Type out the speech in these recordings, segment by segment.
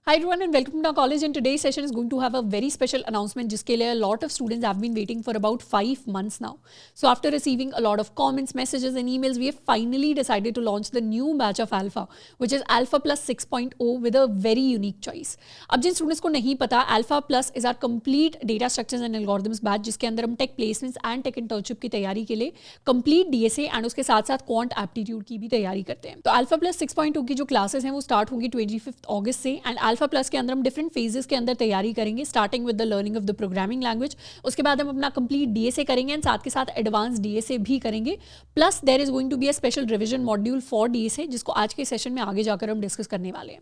Hi everyone and welcome to our college, and today's session is going to have a very special announcement जिसके लिए a lot of students have been waiting for about 5 months now. So after receiving a lot of comments, messages and emails, we have finally decided to launch the new batch of Alpha, which is Alpha Plus 6.0 with a very unique choice. अब जिन students को नहीं पता, Alpha Plus is our complete data structures and algorithms batch जिसके अंदर हम tech placements and tech internship की तैयारी के लिए complete DSA and उसके साथ साथ quant aptitude की भी तैयारी करते हैं. तो Alpha Plus 6.0 की जो classes हैं वो start होंगी 25 अगस्त से, एंड अल्फा प्लस के अंदर हम डिफरेंट फेजेस के अंदर तैयारी करेंगे, starting with the learning of the programming language. उसके बाद हम अपना कंप्लीट डीएसए करेंगे एंड साथ के साथ एडवांस डीएसए भी करेंगे. Plus there is going to be a special revision module for DSA जिसको आज के सेशन में आगे जाकर हम डिस्कस करने वाले हैं.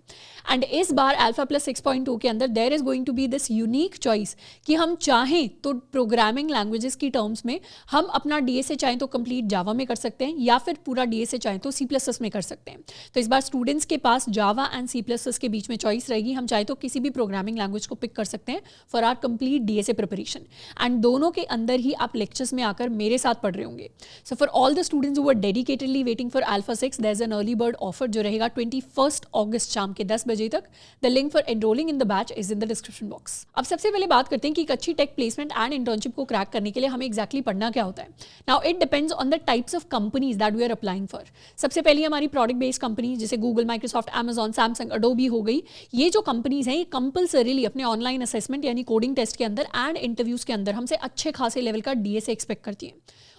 एंड इस बार अल्फा प्लस 6.2 के अंदर there is going to be this unique choice कि हम चाहें तो प्रोग्रामिंग लैंग्वेजेस की टर्म्स में हम अपना डीएसए चाहें तो कंप्लीट जावा में कर सकते हैं, या फिर पूरा डीएसए चाहें तो C++ में कर सकते हैं. तो इस बार स्टूडेंट्स के पास जावा एंड C++ के बीच में चॉइस रहेगी. हम चाहे तो किसी भी प्रोग्रामिंग लैंग्वेज को पिक कर सकते हैं for our complete DSA preparation, and दोनों के अंदर ही आप लेक्चर्स में आकर मेरे साथ पढ़ रहे होंगे. So for all the students who are dedicatedly waiting for alpha 6, there is an early bird offer जो रहेगा 21 अगस्त शाम के 10 बजे तक. The link for enrolling in the batch is in the description box. अब सबसे पहले बात करते हैं कि एक अच्छी टेक प्लेसमेंट एंड इंटर्नशिप को क्रैक करने के लिए हमें एक्जैक्टली पढ़ना क्या होता है. Now it depends on the types of companies that we are applying for. सबसे पहले हमारी प्रोडक्ट बेस्ड कंपनी जैसे Google, Microsoft, Amazon, Samsung, Adobe हो गई. ये जो कंपनीज हैं ये कंपल्सरीली अपने ऑनलाइन असेसमेंट यानी कोडिंग टेस्ट के अंदर एंड इंटरव्यूज के अंदर हमसे अच्छे खासे लेवल का डीएसए एक्सपेक्ट करती हैं.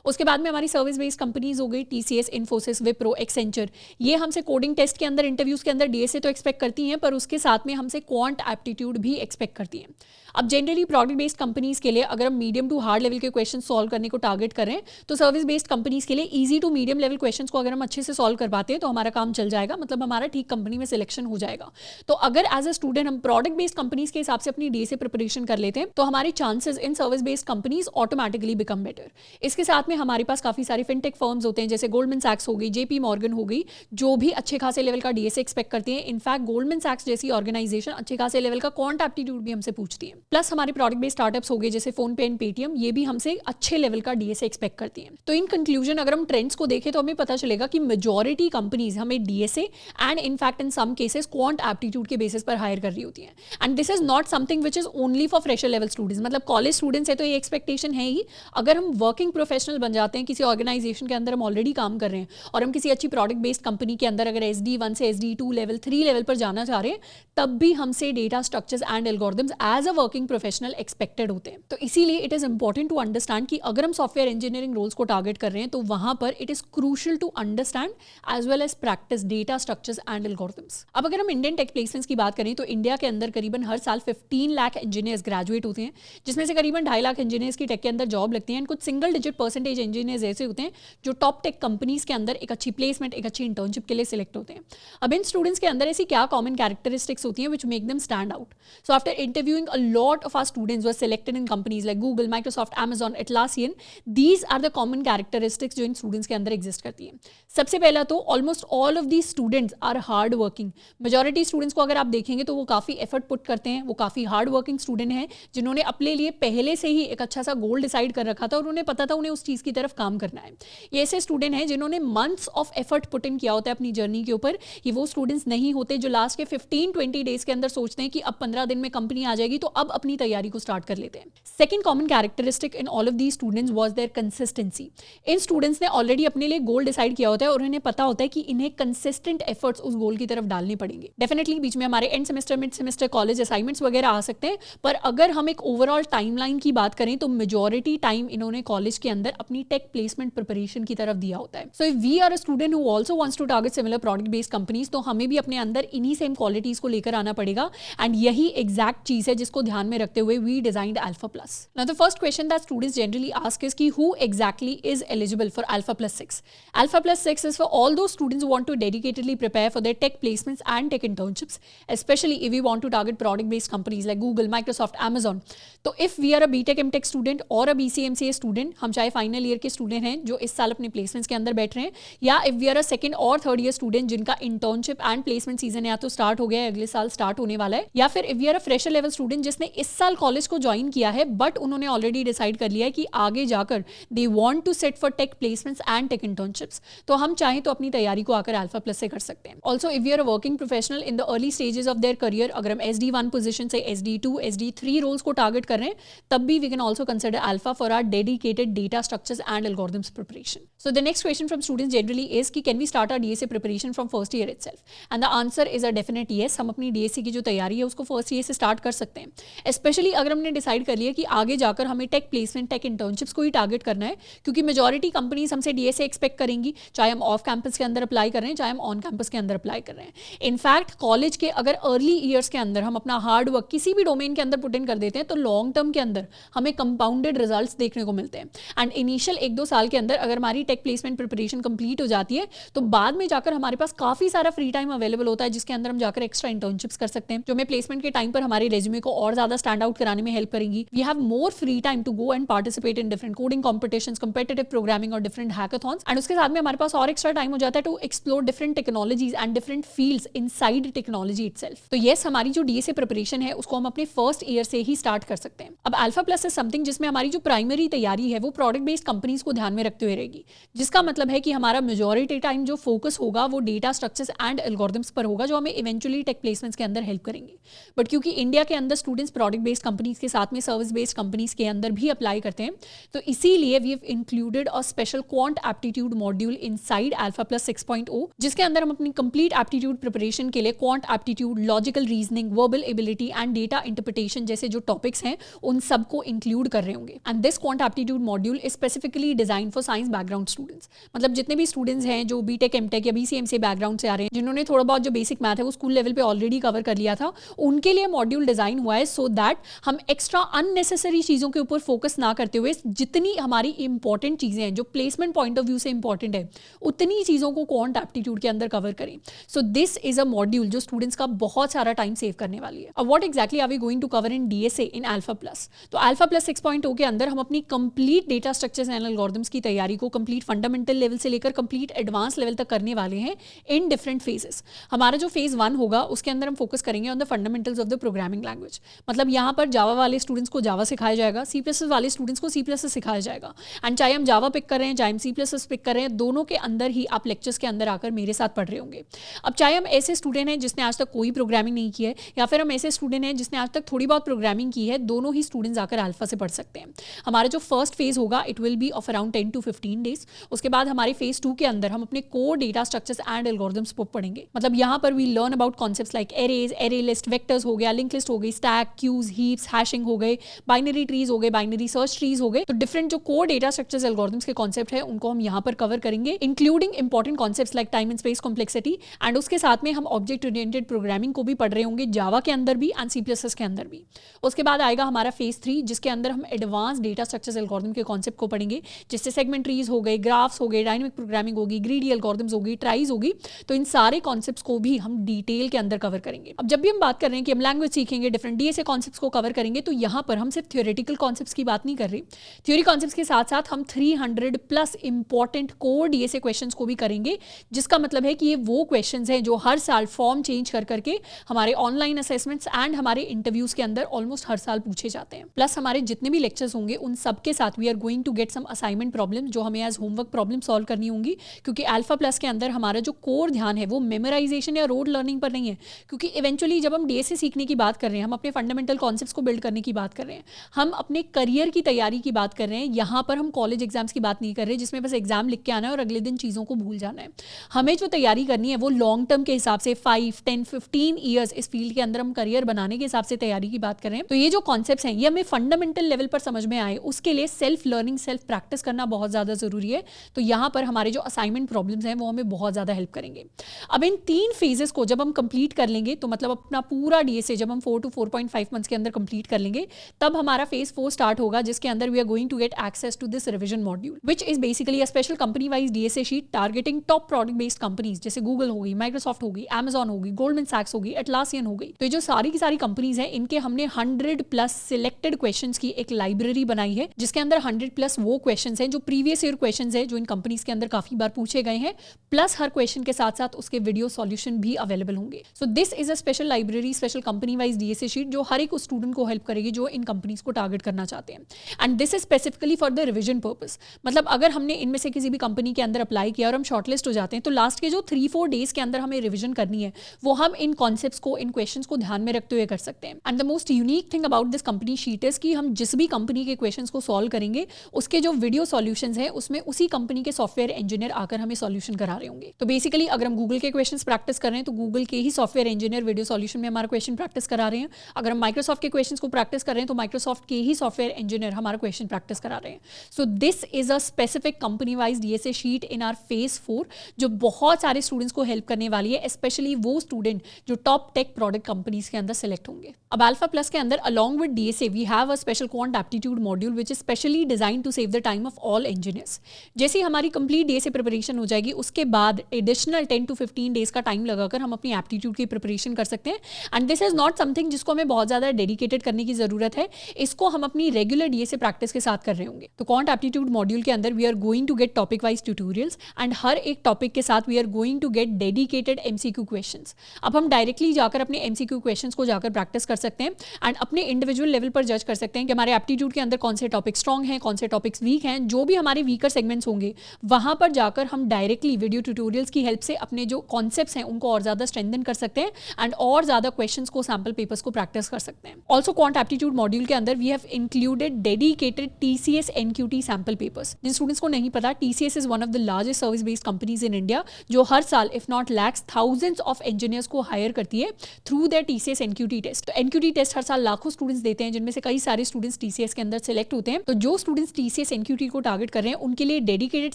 उसके बाद में हमारी सर्विस बेस्ड कंपनीज हो गई टीसीएस, इन्फोसिस, विप्रो, एक्सेंचर. ये हमसे कोडिंग टेस्ट के अंदर, इंटरव्यूज के अंदर डीएसए तो एक्सपेक्ट करती हैं, पर उसके साथ में हमसे क्वांट एप्टीट्यूड भी एक्सपेक्ट करती हैं. अब जनरली प्रोडक्ट बेस्ड कंपनीज के लिए अगर हम मीडियम टू हार्ड लेवल के क्वेश्चन सॉल्व करने को टारगेट करें, तो सर्विस बेस्ड कंपनीज के लिए easy to medium level question को अगर हम अच्छे से सॉल्व कर पाते हैं तो हमारा काम चल जाएगा, मतलब हमारा ठीक कंपनी में सिलेक्शन हो जाएगा. तो अगर एज अ स्टूडेंट हम प्रोडक्ट बेस्ड कंपनीज के हिसाब से अपनी डीएसए प्रिपरेशन कर लेते हैं तो हमारे chances in service based companies automatically become better. इसके साथ में हमारे पास काफी सारे फिनटेक फर्म्स होते हैं जैसे गोल्डमैन सैक्स हो गई, जेपी मॉर्गन हो गई, जो भी अच्छे खासे लेवल का डीएसए एक्सपेक्ट करती हैं. इनफैक्ट गोल्डमैन सैक्स जैसी ऑर्गेनाइजेशन अच्छे खासे लेवल का क्वांट एप्टीट्यूड भी हमसे पूछती है. प्लस हमारे प्रोडक्ट बेस्ड स्टार्टअप्स हो गए जैसे फोन पे एंड पेटीएम, ये भी हमसे अच्छे लेवल का डीएसए एक्सपेक्ट करती हैं. तो इन कंक्लूजन अगर हम ट्रेंड्स को देखें तो हमें पता चलेगा कि मेजॉरिटी कंपनीज हमें DSA and in fact in some cases quant aptitude के बेसिस पर हायर कर रही होती हैं. And this is not something which is only for fresher level students, मतलब कॉलेज स्टूडेंट्स है तो ये एक्सपेक्टेशन है ही. अगर हम वर्किंग प्रोफेशनल बन जाते हैं, किसी ऑर्गेनाइजेशन के अंदर हम ऑलरेडी काम कर रहे हैं और हम किसी अच्छी प्रोडक्ट बेस्ड कंपनी के अंदर अगर SD1 से SD2 लेवल 3 लेवल पर जाना चाह रहे हैं, तब भी हमसे data structures and algorithms as a working professional expected होते हैं. तो इसीलिए it is important to understand कि अगर हम सॉफ्टवेयर इंजीनियरिंग रोल्स को टारगेट कर रहे हैं तो वहां पर it is crucial to understand as well as practice data structures and algorithms. अब अगर हम इंडियन टेक प्लेसमेंट्स की बात करें तो इंडिया के अंदर करीबन हर साल 15 लाख इंजीनियर्स ग्रेजुएट होते हैं, जिसमें से करीबन 2.5 लाख इंजीनियर्स की टेक के अंदर जॉब लगती है. कुछ सिंगल डिजिट परसेंटेज इंजीनियर्स ऐसे होते हैं जो टॉप टेक कंपनीज के अंदर एक अच्छी प्लेसमेंट, एक अच्छी इंटर्नशिप के लिए सिलेक्ट होते हैं. अब इन स्टूडेंट्स के अंदर ऐसी क्या कॉमन कैरेक्टरिस्टिक्स होती हैं which make them stand out. So after interviewing a lot of our students were selected in companies like Google, Microsoft, Amazon, Atlassian. These are the common characteristics जो इन स्टूडेंट्स के अंदर एग्जिस्ट करती हैं. सबसे पहला तो almost all of these students are hard working. Majority students को अगर आप देखेंगे तो वो काफी एफर्ट पुट करते हैं, वो काफी हार्ड वर्किंग स्टूडेंट हैं जिन्होंने अपने लिए पहले से ही एक अच्छा सा गोल डिसाइड कर रखा था और उन्हें पता था उन्हें उस चीज की तरफ काम करना है. ये ऐसे स्टूडेंट हैं जिन्होंने months of effort put in किया होता है अपनी जर्नी के ऊपर. ये वो स्टूडेंट्स नहीं होते जो लास्ट के 15-20 डेज के अंदर सोचते हैं कि अब 15 दिन में कंपनी आ जाएगी तो अब अपनी तैयारी को स्टार्ट कर लेते हैं. Second common characteristic in all of these students was their consistency. इन स्टूडेंट्स ने ऑलरेडी अपने लिए गोल डिसाइड किया होता है और उन्हें पता होता है कि इन्हें कंसिस्टेंट एफर्ट्स उस गोल की तरफ डालने पड़ेंगे. डेफिनेटली बीच में हमारे end semester, mid semester, college assignments वगैरह आ सकते हैं, पर अगर हम एक ओवरऑल टाइमलाइन की बात करें तो मेजॉरिटी टाइम इन्होंने कॉलेज के अंदर अपनी टेक प्लेसमेंट प्रिपरेशन की तरफ दिया होता है. So if we are a student who also wants to target similar product based companies, तो हमें भी अपने अंदर इन्हीं सेम क्वालिटीज को लेकर आना पड़ेगा. एंड यही एग्जैक्ट चीज है जिसको ध्यान में रखते हुए we designed Alpha Plus. Now the first question that students generally ask is कि who exactly is eligible for Alpha Plus 6. Alpha Plus 6 is for all those students who want to dedicatedly prepare for their tech placements and tech internships, especially if we want to target product based companies like Google, Microsoft, Amazon. तो if we are a BTech MTech student और a BCMCA student, हम चाहे final year के student हैं जो इस साल अपने प्लेसमेंट्स के अंदर बैठ रहे हैं, या if we are a second और थर्ड ईयर स्टूडेंट जिनका इंटर्नशिप एंड प्लेसमेंट सीजन या तो स्टार्ट हो गया है, अगले साल स्टार्ट होने वाला है, या फिर if we are a fresher level student जिसने इस साल कॉलेज को ज्वाइन किया है बट उन्होंने ऑलरेडी डिसाइड कर लिया है कि आगे जाकर they want to set for tech placements and tech internships, तो हम चाहें तो अपनी तैयारी को आकर अल्फा प्लस से कर सकते हैं। Also if you are a working professional in the early stages of their career, अगर हम SD1 पोजीशन से SD2 SD3 रोल्स को टारगेट कर रहे हैं, तब भी we can also consider Alpha for our dedicated data structures and algorithms preparation. So the next question from students generally is कि can we start our DSA preparation from first year itself, and the answer is a definite yes. हम अपनी DSA की जो तैयारी है उसको first year से start कर सकते हैं, स्पेशली अगर हमने डिसाइड कर लिया कि आगे जाकर हमें टेक प्लेसमेंट, टेक इंटर्नशिप्स को ही टारगेट करना है, क्योंकि मेजॉरिटी कंपनीज हमसे DSA एक्सपेक्ट करेंगी, चाहे हम ऑफ कैंपस के अंदर अप्लाई कर रहे हैं, चाहे हम ऑन कैंपस के अंदर अप्लाई कर रहे हैं। इनफैक्ट कॉलेज के अगर अर्ली ईयर्स के अंदर हम अपना हार्ड वर्क किसी भी डोमेन के अंदर पुट इन कर देते हैं, तो लॉन्ग टर्म के अंदर हमें कंपाउंडेड रिजल्ट्स देखने को मिलते हैं। एंड इनिशियल 1-2 साल के अंदर अगर हमारी टेक प्लेसमेंट प्रिपरेशन कंप्लीट हो जाती है, तो बाद में जाकर हमारे पास काफी सारा फ्री टाइम अवेलेबल होता है, जिसके अंदर हम जाकर एक्स्ट्रा इंटर्नशिप्स कर सकते हैं, जो हमें प्लेसमेंट के टाइम पर हमारे रेज्यूमे को और ज्यादा स्टैंड आउट कराने में हेल्प करेंगी। We have more free time to go and participate in different coding competitions, competitive programming और डिफरेंट हैकाथॉन्स। एंड उसके साथ में हमारे पास और एक्स्ट्रा टाइम हो जाता है to explore different technologies and different fields inside technology itself. तो येस, हमारी जो DSA प्रिपरेशन है उसको हम अपने फर्स्ट ईयर से ही स्टार्ट कर सकते हैं। अब अल्फा प्लस इज समथिंग जिसमें हमारी जो प्राइमरी तैयारी है वो प्रोडक्ट बेस्ड कंपनीज को ध्यान में रखते हुए रहेगी, जिसका मतलब है कि हमारा मेजॉरिटी टाइम जो फोकस होगा वो डेटा स्ट्रक्चर्स एंड एल्गोरिथम्स पर होगा, जो हमें इवेंचुअली टेक प्लेसमेंट्स के अंदर हेल्प करेंगे। बट क्योंकि इंडिया के अंदर स्टूडेंट्स प्रोडक्ट बेस्ड कंपनीज के साथ में सर्विस बेस्ड कंपनीज के अंदर भी अप्लाई करते हैं, तो इसीलिए we have included a special quant aptitude module inside alpha plus 6.0, जिसके अंदर हम अपनी कंप्लीट एप्टीट्यूड प्रिपरेशन के लिए quant aptitude, logical reasoning, verbal ability and data interpretation जैसे जो टॉपिक्स हैं उन सबको इंक्लूड कर रहे होंगे। And this quant aptitude module is specifically design for science background students. मतलब जितने भी स्टूडेंट्स हैं जो बीटेक, एमटेक या BCMC बैकग्राउंड से आ रहे हैं, जिन्होंने थोड़ा बहुत जो बेसिक मैथ है वो स्कूल लेवल पे ऑलरेडी कवर कर लिया था, उनके लिए मॉड्यूल डिजाइन हुआ है सो दैट हम एक्स्ट्रा अननेसेसरी चीजों के ऊपर फोकस ना करते हुए जितनी हमारी इंपॉर्टेंट चीजें हैं जो प्लेसमेंट पॉइंट ऑफ व्यू से इंपॉर्टेंट है, उतनी चीजों को क्वांट एप्टीट्यूड के अंदर कवर करें। So this is a module जो स्टूडेंट्स का बहुत सारा टाइम सेव करने वाली है। अब what exactly are we going to cover in DSA in alpha plus? तो अल्फा प्लस 6.0 के अंदर हम अपनी complete data structures and algorithms की तैयारी को कंप्लीट फंडामेंटल लेवल से लेकर कंप्लीट एडवांस लेवल तक करने वाले हैं इन डिफरेंट फेजेस। हमारा जो फेज 1 होगा उसके अंदर हम फोकस करेंगे on the fundamentals of the programming language. मतलब यहाँ पर जावा वाले स्टूडेंट्स को जावा सिखाया जाएगा, C++ वाले स्टूडेंट्स को C++ सिखाया जाएगा। एंड चाहे हम जावा पिक कर रहे हैं, चाहे हम C++ पिक कर रहे हैं, दोनों के अंदर ही आप लेक्चर्स के अंदर आकर मेरे साथ पढ़ रहे होंगे। अब चाहे हम ऐसे स्टूडेंट हैं जिसने आज तक कोई प्रोग्रामिंग नहीं की है, या फिर हम ऐसे स्टूडेंट हैं जिसने आज तक थोड़ी बहुत प्रोग्रामिंग की है, दोनों ही स्टूडेंट्स आकर अल्फा से पढ़ सकते हैं। हमारा जो फर्स्ट फेज होगा it will be of around 10 to 15 days. उसके बाद हमारे फेज 2 के अंदर हम अपने core data structures and algorithms को पढ़ेंगे। मतलब यहाँ पर we learn about concepts like arrays, array list, vectors हो गया, लिंक लिस्ट हो गई, स्टैक, क्यूज, हीप्स, हैशिंग हो गए, बाइनरी ट्रीज हो गए, बाइनरी सर्च ट्रीज हो गए। तो डिफरेंट जो कोर डेटा स्ट्रक्चर्स एल्गोरिथम्स के कॉन्सेप्ट है उनको हम यहाँ पर कवर करेंगे, including important concepts like time and space complexity. And उसके साथ में हम ऑब्जेक्ट ओरिएंटेड प्रोग्रामिंग को भी पढ़ रहे होंगे, जावा के अंदर भी एंड C++ के अंदर भी। उसके बाद आएगा हमारा फेज 3 जिसके अंदर हम एडवांस डेटा स्ट्रक्चर्स एल्गोरिथम के कॉन्सेप्ट को पढ़ेंगे, जिससे सेगमेंट ट्रीज हो गए, ग्राफ्स हो गए, डायनामिक प्रोग्रामिंग होगी, ग्रीडी एल्गोरिथम्स होगी, ट्राइज होगी। तो इन सारे कॉन्सेप्ट्स को भी हम डिटेल के अंदर कवर करेंगे। अब जब भी हम बात कर रहे हैं कि हम लैंग्वेज सीखेंगे, डिफरेंट DSA कॉन्सेप्ट्स को कवर करेंगे, तो यहाँ पर हम सिर्फ थ्योरेटिकल कॉन्सेप्ट्स की बात नहीं कर रहे। थ्योरी कॉन्सेप्ट्स के साथ साथ हम 300+ इंपॉर्टेंट कोर DSA क्वेश्चंस को भी करेंगे, जिसका मतलब है कि ये वो क्वेश्चंस हैं जो हर साल फॉर्म चेंज कर करके हमारे ऑनलाइन असेसमेंट्स एंड हमारे इंटरव्यूज के अंदर ऑलमोस्ट हर साल पूछे जाते हैं। प्लस हमारे जितने भी लेक्चर्स होंगे उन सब के साथ we are going to get some assignment problem जो हमें एज होमवर्क प्रॉब्लम सॉल्व करनी होंगी, क्योंकि अल्फा प्लस के अंदर हमारा जो कोर ध्यान है वो मेमोराइजेशन या रोड लर्निंग पर नहीं है। क्योंकि इवेंचुअली जब हम DSA सीखने की बात कर रहे हैं, हम अपने फंडामेंटल कॉन्सेप्ट्स को बिल्ड करने की बात कर रहे हैं, हम अपने करियर की तैयारी की बात कर रहे हैं। यहाँ पर हम कॉलेज एग्जाम्स की बात नहीं कर रहे जिसमें बस एग्जाम लिख के आना है और अगले दिन चीज़ों को भूल जाना है। हमें जो तैयारी करनी है वो लॉन्ग टर्म के हिसाब से 5, 10, 15 ईयर्स इस फील्ड के अंदर हम करियर बनाने के हिसाब से तैयारी की बात कर रहे हैं। तो ये जो कॉन्सेप्ट्स हैं ये हमें फंडामेंटल लेवल पर समझ में आए, उसके लिए सेल्फ लर्निंग, सेल्फ प्रैक्टिस करना बहुत ज़्यादा ज़रूरी है। तो यहाँ पर हमारे जो असाइनमेंट प्रॉब्लम्स हैं वो हमें बहुत ज़्यादा हेल्प करेंगे। अब इन 3 फेजेस को जब हम कंप्लीट कर लेंगे, तो मतलब अपना पूरा DSA जब हम 4 to 4.5 मंथ्स के अंदर कंप्लीट कर लेंगे, तब हमारा फेज 4 स्टार्ट होगा, जिसके अंदर we are going to get access to this revision module, which is basically a special company wise DSA sheet targeting top product based companies जैसे गूगल होगी, माइक्रोसॉफ्ट होगी, Amazon होगी, गोल्डमैन सैक्स होगी, एटलासियन हो गई। तो ये जो सारी की सारी कंपनीज हैं इनके हमने 100+ सिलेक्टेड क्वेश्चंस की एक लाइब्रेरी बनाई है, जिसके अंदर 100+ वो क्वेश्चंस हैं जो प्रीवियस ईयर क्वेश्चंस हैं जो इन कंपनीज के अंदर काफी बार पूछे गए हैं, प्लस हर क्वेश्चन के साथ साथ उसके वीडियो सॉल्यूशन भी अवेलेबल होंगे। सो this is a special library, special company wise DSA sheet जो हर एक स्टूडेंट को हेल्प करेगी जो इन कंपनीज को टारगेट करना चाहते हैं। And this is specifically for the revision purpose. मतलब अगर हमने इनमें से किसी भी कंपनी के अंदर अप्लाई किया और हम शॉर्टलिस्ट हो जाते हैं, तो लास्ट के जो 3-4 डेज के अंदर हमें रिविजन करनी है वो हम इन कॉन्सेप्ट्स को, इन क्वेश्चंस को ध्यान में रखते हुए कर सकते हैं. And the most unique thing about this company sheet is कि हम जिस भी कंपनी के क्वेश्चंस को सॉल्व करेंगे उसके जो वीडियो सॉल्यूशंस हैं उसमें उसी कंपनी के सॉफ्टवेयर इंजीनियर आकर हमें सॉल्यूशन करा रहे होंगे. तो बेसिकली अगर हम गूगल के क्वेश्चंस प्रैक्टिस कर रहे हैं तो गूगल के ही सॉफ्टवेयर इंजीनियर वीडियो सॉल्यूशन में हमारा क्वेश्चन प्रैक्टिस करा रहे हैं. अगर हम माइक्रोसॉफ्ट के क्वेश्चंस को प्रैक्टिस कर रहे हैं तो माइक्रोसॉफ्ट के ही सॉफ्टवेयर इंजीनियर हमारा क्वेश्चन प्रैक्टिस करा रहे हैं. So this is a specific company wise DSA sheet in our phase 4 जो बहुत सारे स्टूडेंट्स को हेल्प करने वाली है, स्पेशली वो स्टूडेंट जो टॉप टेक प्रोडक्ट कंपनीज के अंदर सिलेक्ट होंगे. अब अल्फा प्लस के अंदर along with DSA we have a special quant aptitude module which is specially design to save the time of all engineers. जैसे हमारी कंप्लीट डीएसए प्रिपरेशन हो जाएगी उसके बाद एडिशनल 10 to 15 डेज का टाइम लगाकर हम अपनी एप्टीट्यूड की प्रिपरेशन कर सकते हैं. And this is not something जिसको हमें बहुत ज्यादा डेडिकेटेड करने की जरूरत है, इसको हम अपनी रेगुलर डीएसए प्रैक्टिस के साथ कर रहे होंगे. तो क्वांट एप्टीट्यूड मॉड्यूल के अंदर we are going to get topic wise tutorials and हर एक टॉपिक के साथ we are going to get dedicated MCQ questions. अब हम डायरेक्टली जाकर अपने एमसीक्यू क्वेश्चंस को जाकर प्रैक्टिस कर सकते हैं एंड अपने इंडिविजुअल लेवल पर जज कर सकते हैं कि हमारे एप्टीट्यूड के अंदर कौन से टॉपिक स्ट्रॉन्ग हैं, कौन से टॉपिक्स वीक हैं. जो भी हमारे वीकर सेगमेंट्स होंगे वहां पर जाकर हम डायरेक्टली वीडियो ट्यूटोरियल्स की हेल्प से अपने जो कॉन्सेप्ट्स हैं उनको और ज्यादा स्ट्रेंथन कर सकते हैं एंड और ज्यादा क्वेश्चंस को, सैंपल पेपर्स को प्रैक्टिस कर सकते हैं. ऑल्सो क्वांट एप्टीट्यूड मॉड्यूल के अंदर we have included dedicated TCS NQT sample papers. जिन स्टूडेंट्स को नहीं पता, TCS is one of the largest service based companies in India जो हर साल if not lakhs thousands of engineers को हायर करती है through their TCS NQT test. तो एनक्यूटी टेस्ट हर साल लाखों स्टूडेंट्स देते हैं जिनमें से कई सारे स्टूडेंट्स टीसीएस के अंदर सिलेक्ट होते हैं. तो जो स्टूडेंट्स टीसीएस एनक्यूटी को टारगेट कर रहे हैं उनके लिए डेडिकेटेड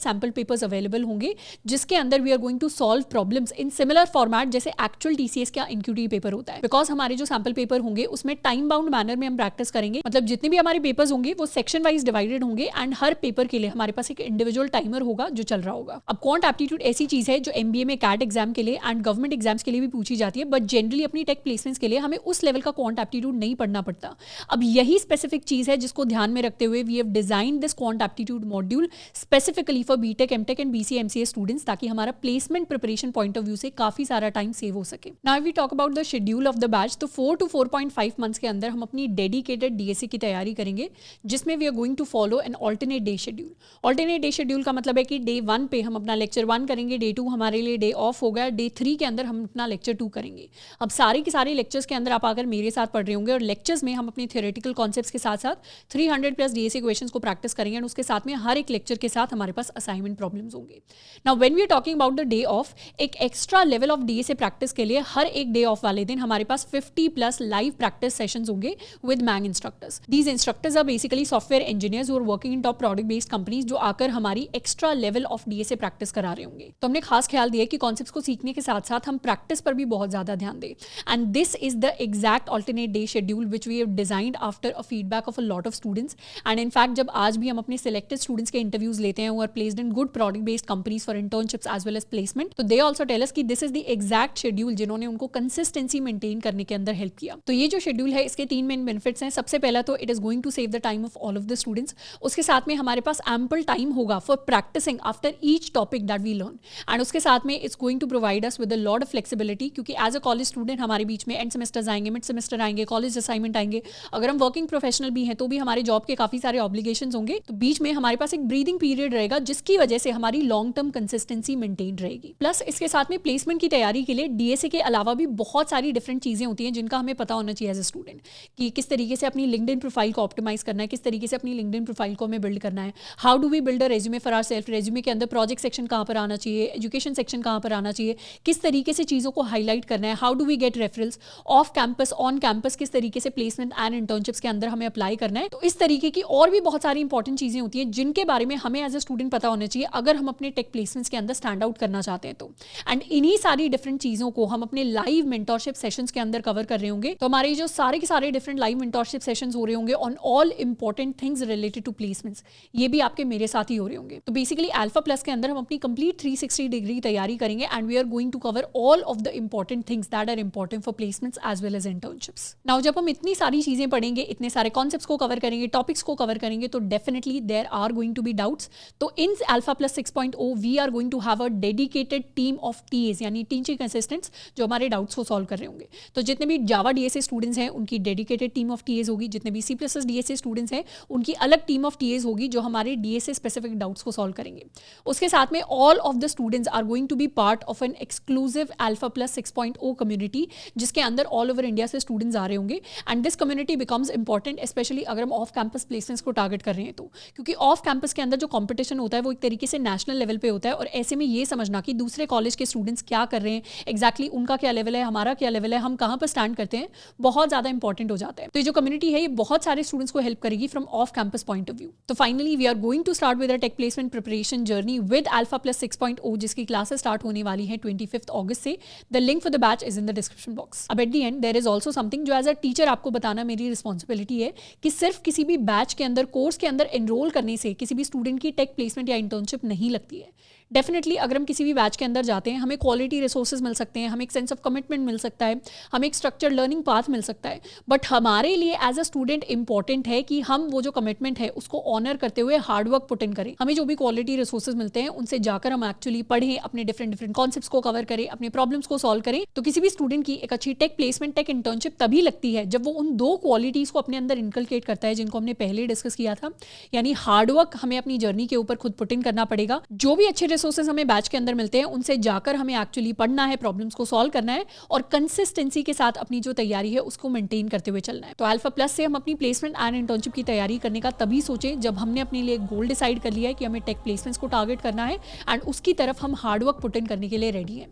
सैंपल पेपर्स अवेलेबल होंगे जिसके अंदर we are going to solve problems in similar format जैसे एक्चुअल टीसीएस का एनक्यूटी पेपर होता है. बिकॉज हमारे जो सैंपल पेपर होंगे उसमें टाइम बाउंड मैनर में हम प्रैक्टिस करेंगे. मतलब जितने भी हमारे पेपर्स होंगे वो सेक्शन वाइज डिवाइडेड होंगे एंड हर पेपर के लिए हमारे पास एक इंडिविजुअल टाइमर होगा जो चल रहा होगा. अब क्वांट एप्टीट्यूड ऐसी चीज है जो एमबीए में कैट एग्जाम के लिए एंड गवर्नमेंट एग्जाम्स के लिए भी पूछी जाती है, बट जनरली अपनी टेक प्लेसमेंट्स के लिए हमें उस लेवल का क्वांट एप्टीट्यूड नहीं पढ़ना पड़ता. अब यही स्पेसिफिक चीज है जिसको ध्यान में रखते हुए we have designed this quant aptitude module specifically for BTech, MTech and BCMCA students ताकि हमारा placement preparation point of view से काफी सारा टाइम सेव हो सके. Now we talk about the schedule of the batch. तो 4 to 4.5 मंथ्स के अंदर हम अपनी डेडिकेटेड डीएसए की तैयारी करेंगे जिसमें we are going to follow an alternate day schedule. Alternate day schedule का मतलब है कि डे 1 पे हम अपना लेक्चर 1 करेंगे, डे 2 हमारे लिए डे ऑफ होगा, डे 3 के अंदर हम अपना लेक्चर 2 करेंगे. अब सारे के सारे लेक्चर्स के अंदर आप आकर मेरे साथ पढ़ रहे होंगे और लेक्चर्स में हम अपनी थ्योरेटिकल कॉन्सेप्ट्स के साथ साथ 300 प्लस डीएसए क्वेश्चंस को प्रैक्टिस करेंगे एंड उसके साथ में हर एक लेक्चर के साथ हमारे पास असाइनमेंट प्रॉब्लम्स होंगे. Now when we are talking about the day off, एक extra level of DSA practice के लिए हर एक डे ऑफ वाले दिन हमारे पास 50 प्लस लाइव प्रैक्टिस सेशंस होंगे with MAANG instructors. These instructors are basically software engineers who are working in top product based companies जो आकर हमारी extra level of DSA practice करा रहे होंगे. तो हमने खास ख्याल दिया कि कॉन्सेप्ट्स को सीखने के साथ साथ हम प्रैक्टिस पर भी बहुत ज्यादा ध्यान दें. And this is the exact alternate day schedule which we have designed after a feedback of a lot of students. And in fact जब आज भी हम अपने सिलेक्टेड स्टूडेंट्स के इंटरव्यूज लेते हैं who are placed in good product based companies for internships as well as placement, तो they also tell us कि this is the exact schedule जिन्होंने उनको कंसिस्टेंसी मेंटेन करने के अंदर हेल्प किया. तो ये जो शेड्यूल है इसके 3 मेन बेनिफिट्स हैं. सबसे पहला तो it is going to save the time of all of the students. उसके साथ में हमारे पास एम्पल टाइम होगा for practicing after each topic that we learn. And उसके साथ में it's going to provide us with a lot of flexibility क्योंकि एज अ कॉलेज स्टूडेंट हमारे बीच में एंड सेमेस्टर्स आएंगे, मिड सेमेस्टर आएंगे, कॉलेज असाइनमेंट आएंगे. अगर हम वर्किंग प्रोफेशनल भी हैं तो भी हमारे जॉब के काफी सारे ऑब्लिगेशंस होंगे. तो बीच में हमारे पास एक ब्रीदिंग पीरियड रहेगा जिसकी वजह से हमारी लॉन्ग टर्म कंसिस्टेंसी मेंटेन रहेगी. प्लस इसके साथ में प्लेसमेंट की तैयारी के लिए डीएसए के अलावा भी बहुत सारी डिफरेंट चीजें होती हैं जिनका हमें पता होना चाहिए एज ए स्टूडेंट कि किस तरीके से अपनी लिंक्डइन प्रोफाइल को ऑप्टिमाइज करना है, किस तरीके से अपनी लिंक्डइन प्रोफाइल को हमें बिल्ड करना है. How do we build a resume for our self. Resume के अंदर प्रोजेक्ट सेक्शन कहाँ पर आना चाहिए, एजुकेशन सेक्शन कहाँ पर आना चाहिए, किस तरीके से चीज़ों को हाईलाइट करना है. How do we get referrals off campus, on campus, किस तरीके से प्लेसमेंट एंड इंटर्नशिप्स के अंदर हमें अप्लाई करना है. तो इस तरीके की और भी बहुत सारी इंपॉर्टेंट चीजें होती हैं जिनके बारे में हमें एज ए स्टूडेंट पता होना चाहिए अगर हम अपने टेक प्लेसमेंट्स के अंदर स्टैंड आउट करना चाहते हैं तो. एंड इन्हीं सारी डिफरेंट चीजों को हम अपने लाइव मेंटरशिप सेशंस के अंदर कवर कर रहे होंगे. तो हमारे जो सारे के सारे डिफरेंट लाइव मेंटरशिप सेशंस हो रहे होंगे on all important things related to placements, ये भी आपके मेरे साथ ही हो रहे होंगे. तो बेसिकली अल्फा प्लस के अंदर हम अपनी कंप्लीट 360 डिग्री तैयारी करेंगे and we are going to cover all of the important things that are important for placements as well as internships. Now जब हम इतनी सारी चीजें पढ़ेंगे, इतने सारे कॉन्सेप्ट्स को कवर करेंगे, टॉपिक्स को कवर करेंगे, तो definitely there are going to be doubts. तो in alpha plus 6.0 we are going to have a dedicated team of TAs यानी टीचिंग असिस्टेंट्स जो हमारे डाउट्स को सॉल्व कर रहे होंगे. तो जितने भी जावा डीएसए स्टूडेंट्स हैं उनकी डेडिकेटेड टीम ऑफ टीएस होगी, जितने भी C++ डीएसए स्टूडेंट्स हैं उनकी अलग टीम ऑफ टीएस होगी जो हमारे डीएसए स्पेसिफिक डाउट्स को सॉल्व करेंगे. उसके साथ में all of the students are going to be part of an exclusive alpha plus 6.0 community, जिसके अंदर ऑल ओवर इंडिया से स्टूडेंट्स आ रहे होंगे. And this community becomes important specially अगर हम ऑफ कैंपस प्लेसमेंट्स को टारगेट कर रहे हैं तो, क्योंकि ऑफ कैंपस के अंदर जो कॉम्पिटिशन होता है वो एक तरीके से नेशनल लेवल पे होता है. और ऐसे में ये समझना कि दूसरे कॉलेज के स्टूडेंट्स क्या कर रहे हैं, एग्जैक्टली उनका क्या लेवल है, हमारा क्या लेवल है, हम कहाँ पर स्टैंड करते हैं, बहुत ज़्यादा इंपॉर्टेंट हो जाता है. तो ये जो कम्युनिटी है ये बहुत सारे स्टूडेंट्स को हेल्प करेगी from off campus point of view. तो finally we are going to start with a tech placement preparation journey with alpha plus 6.0, जिसकी क्लासेस स्टार्ट होने वाली है 25 अगस्त से. The link for the batch is in the description box. अब at the end there is also something जो as a teacher आपको बताना मेरी रिस्पॉन्सिबिलिटी है कि सिर्फ किसी भी बैच के अंदर, कोर्स के अंदर एनरोल करने से किसी भी स्टूडेंट की टेक प्लेसमेंट या इंटर्नशिप नहीं लगती है. डेफिनेटली अगर हम किसी भी बैच के अंदर जाते हैं हमें क्वालिटी रिसोर्सेज मिल सकते हैं, हमें एक सेंस ऑफ कमिटमेंट मिल सकता है, हमें एक स्ट्रक्चर्ड लर्निंग पाथ मिल सकता है. बट हमारे लिए एज अ स्टूडेंट इंपॉर्टेंट है कि हम वो जो कमिटमेंट है उसको ऑनर करते हुए हार्ड वर्क पुट इन करें. हमें जो भी क्वालिटी रिसोर्सेज मिलते हैं उनसे जाकर हम एक्चुअली पढ़ें, अपने डिफरेंट कॉन्सेप्ट्स को कवर करें, अपने प्रॉब्लम्स को सॉल्व करें. तो किसी भी स्टूडेंट की एक अच्छी टेक प्लेसमेंट, टेक इंटर्नशिप तभी लगती है जब वो उन दो क्वालिटीज को अपने अंदर इनकलकेट करता है जिनको हमने पहले डिस्कस किया था. यानी हार्ड वर्क हमें अपनी जर्नी के ऊपर खुद पुट इन करना पड़ेगा. जो भी अच्छे रिसोर्सेज हमें बैच के अंदर मिलते हैं उनसे जाकर हमें एक्चुअली पढ़ना है, प्रॉब्लम्स को सॉल्व करना है और कंसिस्टेंसी के साथ अपनी जो तैयारी है उसको मेंटेन करते हुए चलना है. तो अल्फा प्लस से हम अपनी प्लेसमेंट एंड इंटर्नशिप की तैयारी करने का तभी सोचें जब हमने अपने लिए एक गोल डिसाइड कर लिया है कि हमें टेक प्लेसमेंट्स को टारगेट करना है एंड उसकी तरफ हम हार्ड वर्क पुट इन करने के लिए रेडी हैं.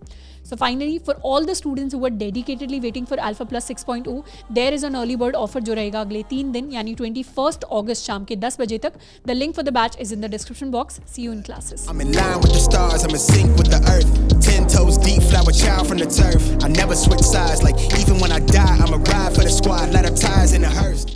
So finally, for all the students who are dedicatedly waiting for Alpha Plus 6.0, there is an early bird offer जो रहेगा अगले 3 दिन यानी 21 अगस्त शाम के 10 बजे तक. The link for the batch is in the description box. See you in classes. I'm in line with the stars, I'm in sync with the earth. 10 toes deep, flower child from the turf. I never switch sides, like even when I die, I'ma ride for the squad, let our ties in the hearse.